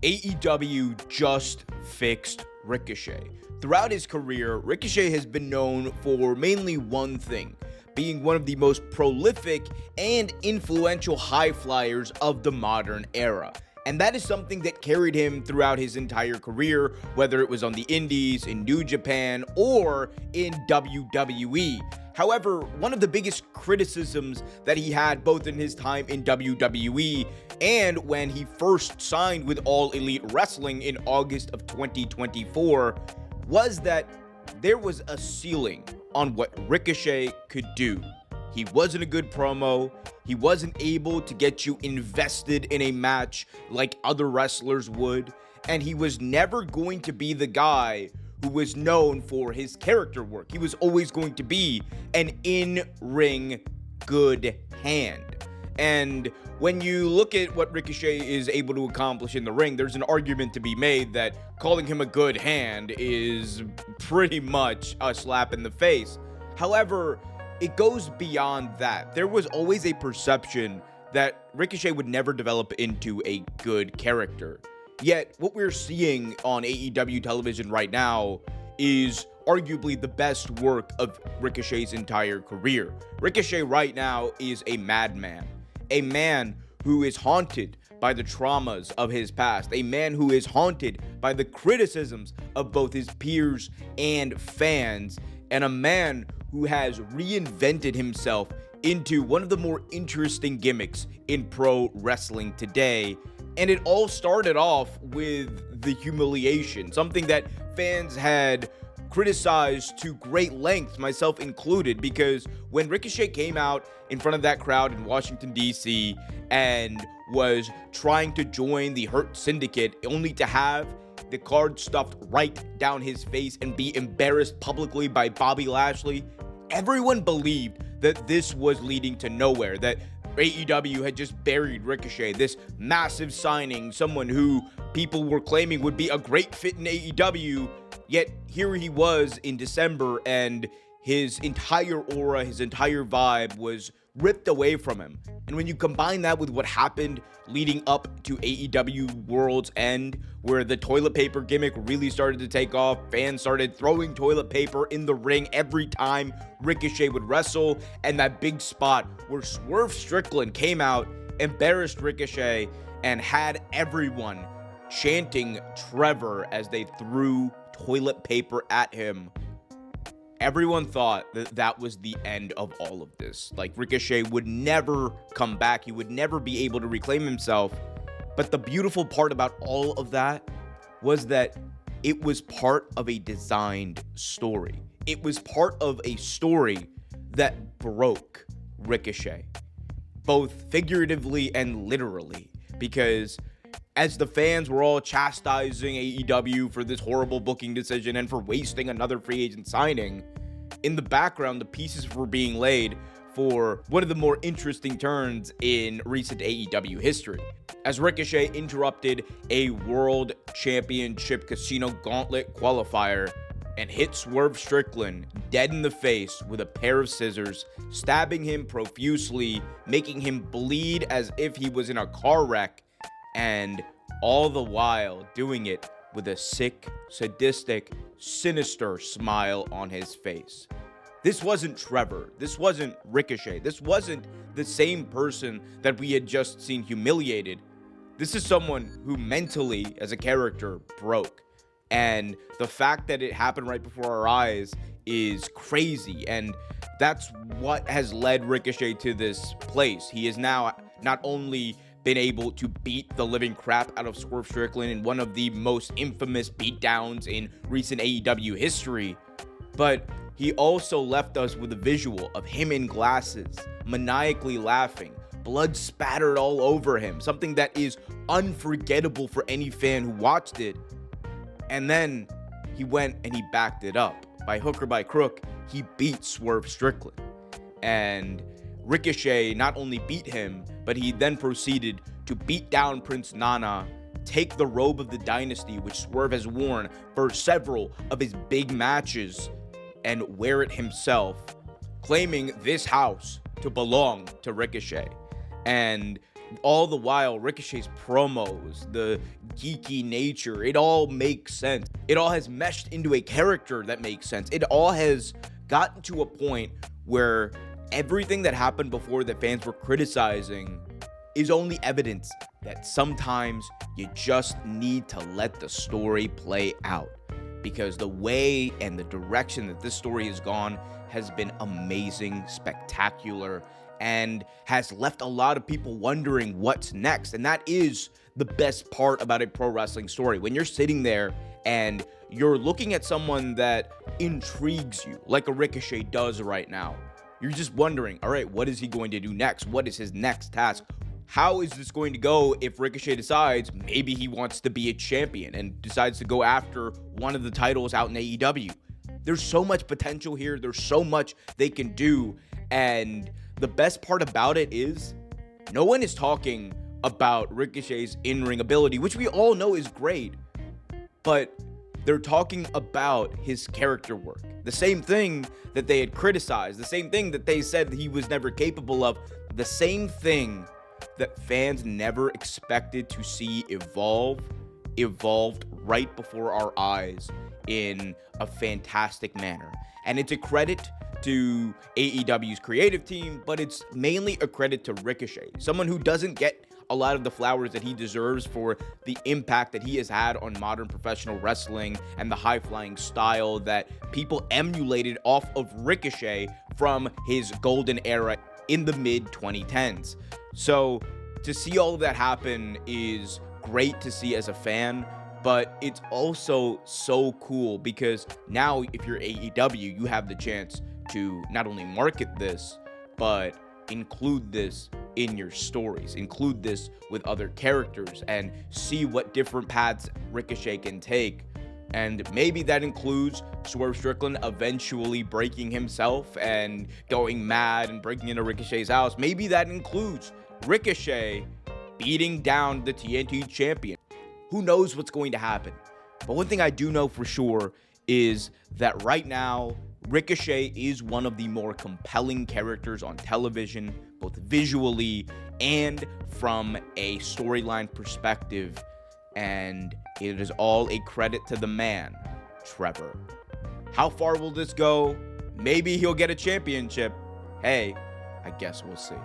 AEW just fixed Ricochet. Throughout his career, Ricochet has been known for mainly one thing, being one of the most prolific and influential high flyers of the modern era. And that is something that carried him throughout his entire career, whether it was on the Indies, in New Japan, or in WWE. However, one of the biggest criticisms that he had both in his time in WWE and when he first signed with All Elite Wrestling in August of 2024 was that there was a ceiling on what Ricochet could do. He wasn't a good promo. He wasn't able to get you invested in a match like other wrestlers would. And he was never going to be the guy who was known for his character work. He was always going to be an in-ring good hand. And when you look at what Ricochet is able to accomplish in the ring, there's an argument to be made that calling him a good hand is pretty much a slap in the face. However, it goes beyond that. There was always a perception that Ricochet would never develop into a good character. Yet, what we're seeing on AEW television right now is arguably the best work of Ricochet's entire career. Ricochet right now is a madman, a man who is haunted by the traumas of his past, a man who is haunted by the criticisms of both his peers and fans, and a man who has reinvented himself into one of the more interesting gimmicks in pro wrestling today. And it all started off with the humiliation, something that fans had criticized to great length, myself included, because when Ricochet came out in front of that crowd in Washington, D.C. and was trying to join the Hurt Syndicate only to have the card stuffed right down his face and be embarrassed publicly by Bobby Lashley, everyone believed that this was leading to nowhere, that AEW had just buried Ricochet, this massive signing, someone who people were claiming would be a great fit in AEW, yet here he was in December and his entire aura, his entire vibe was ripped away from him. And when you combine that with what happened leading up to AEW World's End, where the toilet paper gimmick really started to take off, fans started throwing toilet paper in the ring every time Ricochet would wrestle, and that big spot where Swerve Strickland came out, embarrassed Ricochet, and had everyone chanting Trevor as they threw toilet paper at him. Everyone thought that that was the end of all of this. Like, Ricochet would never come back. He would never be able to reclaim himself. But the beautiful part about all of that was that it was part of a designed story. It was part of a story that broke Ricochet, both figuratively and literally, because as the fans were all chastising AEW for this horrible booking decision and for wasting another free agent signing, in the background, the pieces were being laid for one of the more interesting turns in recent AEW history, as Ricochet interrupted a World Championship Casino Gauntlet qualifier and hit Swerve Strickland dead in the face with a pair of scissors, stabbing him profusely, making him bleed as if he was in a car wreck, and all the while doing it with a sick, sadistic, sinister smile on his face. This wasn't Trevor. This wasn't Ricochet. This wasn't the same person that we had just seen humiliated. This is someone who mentally, as a character, broke. And the fact that it happened right before our eyes is crazy. And that's what has led Ricochet to this place. He is now not only been able to beat the living crap out of Swerve Strickland in one of the most infamous beatdowns in recent AEW history, but he also left us with a visual of him in glasses, maniacally laughing, blood spattered all over him, something that is unforgettable for any fan who watched it. And then he went and he backed it up. By hook or by crook, he beat Swerve Strickland. And Ricochet not only beat him, but he then proceeded to beat down Prince Nana, take the robe of the dynasty, which Swerve has worn for several of his big matches, and wear it himself, claiming this house to belong to Ricochet. And all the while, Ricochet's promos, the geeky nature, it all makes sense. It all has meshed into a character that makes sense. It all has gotten to a point where everything that happened before that fans were criticizing is only evidence that sometimes you just need to let the story play out. Because the way and the direction that this story has gone has been amazing, spectacular, and has left a lot of people wondering what's next. And that is the best part about a pro wrestling story. When you're sitting there and you're looking at someone that intrigues you, like a Ricochet does right now, you're just wondering, all right, what is he going to do next? What is his next task? How is this going to go if Ricochet decides maybe he wants to be a champion and decides to go after one of the titles out in AEW? There's so much potential here. There's so much they can do. And the best part about it is no one is talking about Ricochet's in-ring ability, which we all know is great, but they're talking about his character work. The same thing that they had criticized, the same thing that they said he was never capable of, the same thing that fans never expected to see evolved right before our eyes in a fantastic manner. And it's a credit to AEW's creative team, but it's mainly a credit to Ricochet, someone who doesn't get a lot of the flowers that he deserves for the impact that he has had on modern professional wrestling and the high-flying style that people emulated off of Ricochet from his golden era in the mid-2010s. So to see all of that happen is great to see as a fan, but it's also so cool because now if you're AEW, you have the chance to not only market this, but include this in your stories, include this with other characters, and see what different paths Ricochet can take. And maybe that includes Swerve Strickland eventually breaking himself and going mad and breaking into Ricochet's house. Maybe that includes Ricochet beating down the TNT champion. Who knows what's going to happen? But one thing I do know for sure is that right now, Ricochet is one of the more compelling characters on television, both visually and from a storyline perspective. And it is all a credit to the man, Trevor. How far will this go? Maybe he'll get a championship. Hey, I guess we'll see.